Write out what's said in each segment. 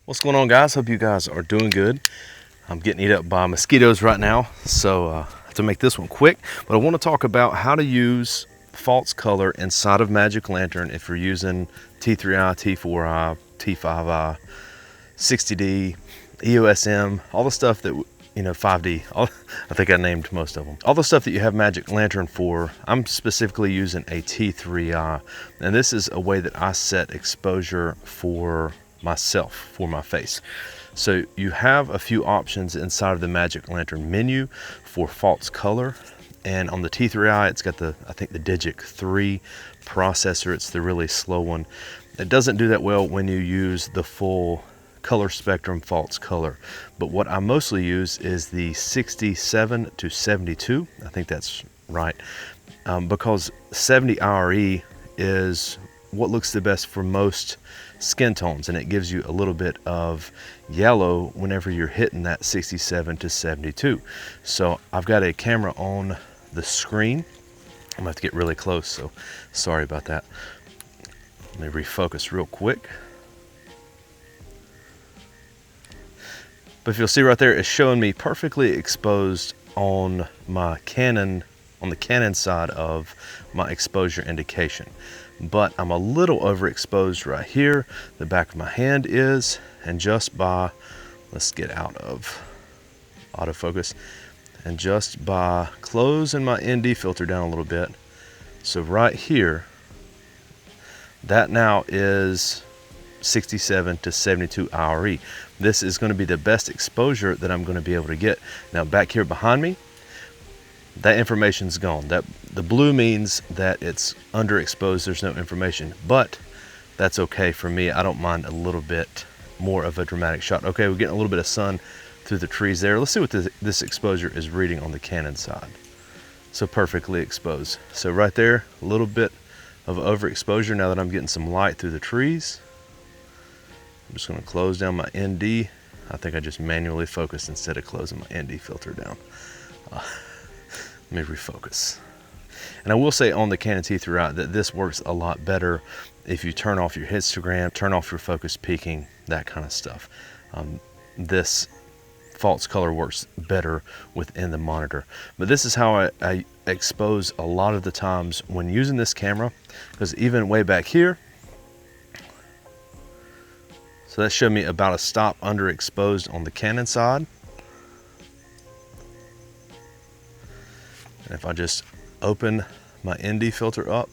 What's going on, guys? Hope you guys are doing good. I'm getting eaten up by mosquitoes right now, so I have to make this one quick. But I want to talk about how to use false color inside of Magic Lantern if you're using T3i, T4i, T5i, 60D, EOS-M, all the stuff that, 5D. I think I named most of them. All the stuff that you have Magic Lantern for, I'm specifically using a T3i. And this is a way that I set exposure for myself, for my face. So you have a few options inside of the Magic Lantern menu for false color. And on the T3i, it's got I think the Digic 3 processor. It's the really slow one. It doesn't do that well when you use the full color spectrum false color. But what I mostly use is the 67 to 72. I think that's right. Because 70 IRE is what looks the best for most skin tones, and it gives you a little bit of yellow whenever you're hitting that 67 to 72. So I've got a camera on the screen. I'm gonna have to get really close, so sorry about that. Let me refocus real quick. But if you'll see right there, it's showing me perfectly exposed on my Canon, on the Canon side of my exposure indication. But I'm a little overexposed right here. The back of my hand is, and just by, let's get out of autofocus, and just by closing my ND filter down a little bit. So right here, that now is 67 to 72 IRE. This is going to be the best exposure that I'm going to be able to get. Now back here behind me, that information's gone. The blue means that it's underexposed, there's no information, but that's okay for me. I don't mind a little bit more of a dramatic shot. Okay, we're getting a little bit of sun through the trees there. Let's see what this exposure is reading on the Canon side. So perfectly exposed. So right there, a little bit of overexposure now that I'm getting some light through the trees. I'm just gonna close down my ND. I think I just manually focused instead of closing my ND filter down. Let me refocus. And I will say on the Canon T3i that this works a lot better if you turn off your histogram, turn off your focus peaking, that kind of stuff. This false color works better within the monitor. But this is how I expose a lot of the times when using this camera, because even way back here, so that showed me about a stop underexposed on the Canon side. And if I just open my ND filter up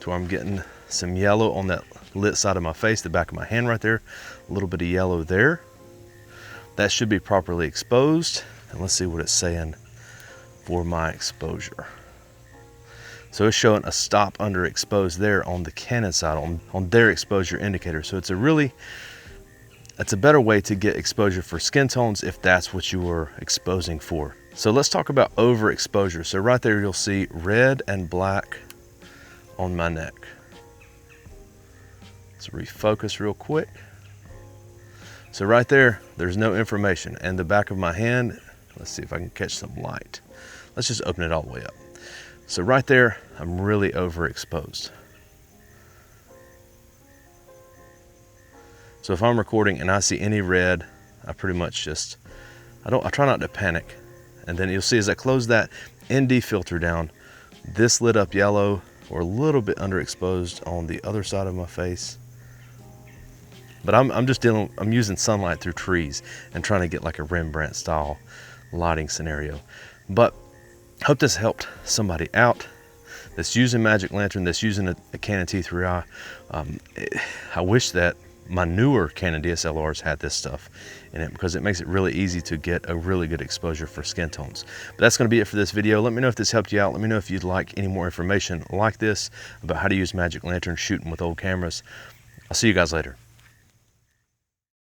to where I'm getting some yellow on that lit side of my face, the back of my hand right there, a little bit of yellow there. That should be properly exposed. And let's see what it's saying for my exposure. So it's showing a stop underexposed there on the Canon side, on their exposure indicator. So it's a better way to get exposure for skin tones if that's what you were exposing for. So let's talk about overexposure. So right there you'll see red and black on my neck. Let's refocus real quick. So right there, there's no information. And the back of my hand, let's see if I can catch some light. Let's just open it all the way up. So right there, I'm really overexposed. So if I'm recording and I see any red, I pretty much just, I try not to panic. And then you'll see as I close that ND filter down, this lit up yellow or a little bit underexposed on the other side of my face. But I'm using sunlight through trees and trying to get like a Rembrandt style lighting scenario. But I hope this helped somebody out that's using Magic Lantern, that's using a Canon T3i. I wish that my newer Canon DSLRs had this stuff in it, because it makes it really easy to get a really good exposure for skin tones. But that's going to be it for this video. Let me know if this helped you out. Let me know if you'd like any more information like this about how to use Magic Lantern shooting with old cameras. I'll see you guys later.